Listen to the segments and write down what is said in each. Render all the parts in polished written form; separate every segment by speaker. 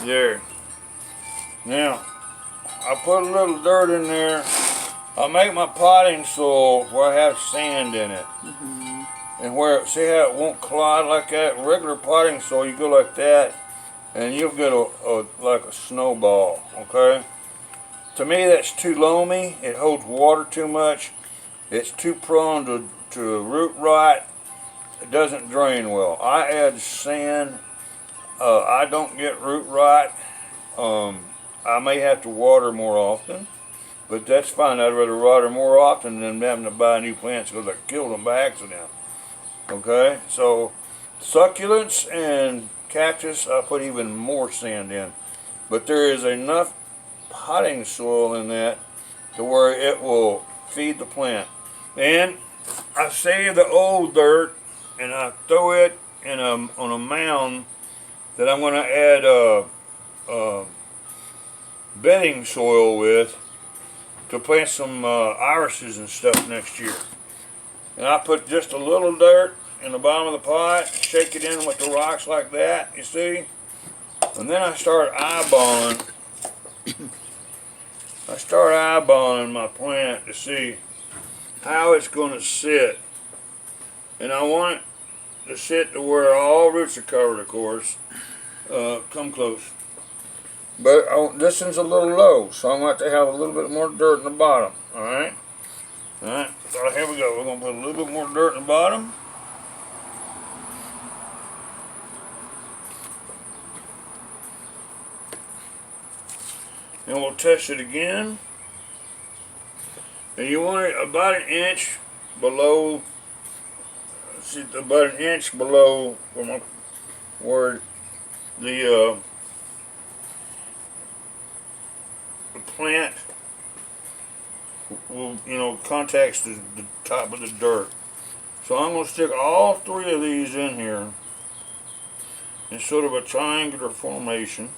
Speaker 1: There. Now, I put a little dirt in there. I make my potting soil where I have sand in it. And where, see how it won't clod like that? Regular potting soil, you go like that, and you'll get like a snowball, okay? To me, that's too loamy. It holds water too much. It's too prone to root rot. It doesn't drain well. I add sand. I don't get root rot. I may have to water more often, but that's fine. I'd rather water more often than having to buy new plants because I killed them by accident. Okay, so succulents and cactus, I put even more sand in, but there is enough potting soil in that to where it will feed the plant. And I save the old dirt and I throw it in on a mound that I'm going to add bedding soil with to plant some irises and stuff next year. And I put just a little dirt in the bottom of the pot, shake it in with the rocks like that, you see? And then I start eyeballing. My plant to see how it's going to sit. And I want it to sit to where all roots are covered, of course. Come close. But this one's a little low, so I'm going to have to have a little bit more dirt in the bottom, alright? Alright, so here we go. We're going to put a little bit more dirt in the bottom. And we'll test it again. And you want it about an inch below, about an inch below where the plant will, contacts the top of the dirt. So I'm going to stick all three of these in here in sort of a triangular formation.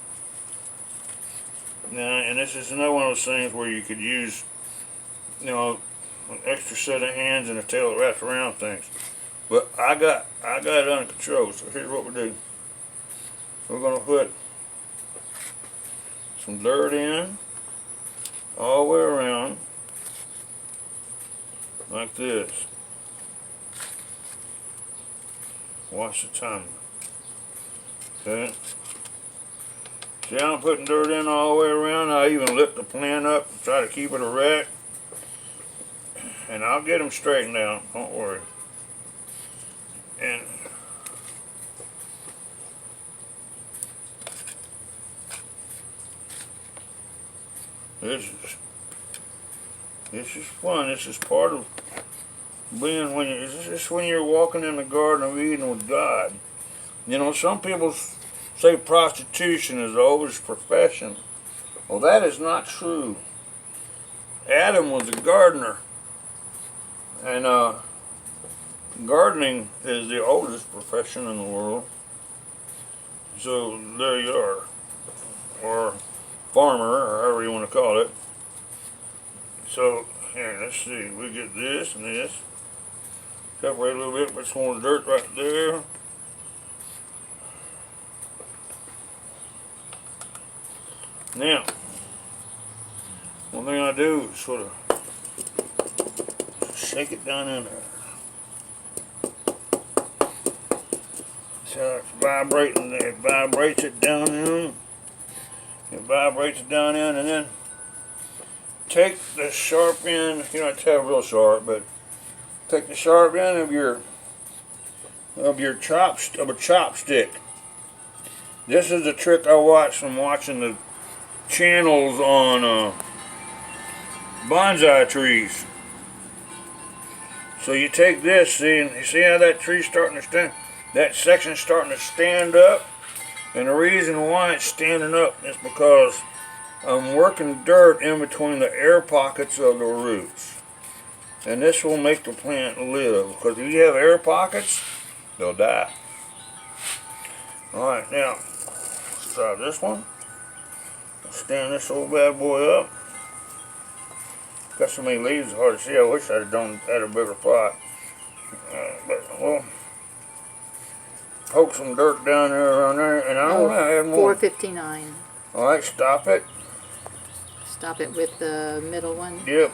Speaker 1: Now, and this is another one of those things where you could use, an extra set of hands and a tail that wraps around things. But I got it under control. So here's what we do. We're going to put some dirt in all the way around like this. Watch the timer. Okay. See, I'm putting dirt in all the way around. I even lift the plant up and try to keep it erect. And I'll get them straightened out, don't worry. And this is fun. This is part of being when you're walking in the Garden of Eden with God. Some people say prostitution is the oldest profession. Well, that is not true. Adam was a gardener, and gardening is the oldest profession in the world. So there you are, or farmer, or however you want to call it. So here, let's see. We get this and this. Separate a little bit, put some more dirt right there. Now, one thing I do is sort of shake it down in there. So it's vibrating, it vibrates it down in. It vibrates it down in, and then take the sharp end, you don't have to have real sharp, but take the sharp end of a chopstick. This is the trick I watched from watching the channels on bonsai trees. So you take this, see, and you see how that tree's starting to stand, that section's starting to stand up, and the reason why it's standing up is because I'm working dirt in between the air pockets of the roots, and this will make the plant live, because if you have air pockets, they'll die. Alright, now let's try this one. Stand this old bad boy up. Got so many leaves, it's hard to see. I wish I'd have had a bigger pot. But, well, poke some dirt down there around there, and I don't know, I had more.
Speaker 2: 459.
Speaker 1: All right, stop it.
Speaker 2: Stop it with the middle one.
Speaker 1: Yep.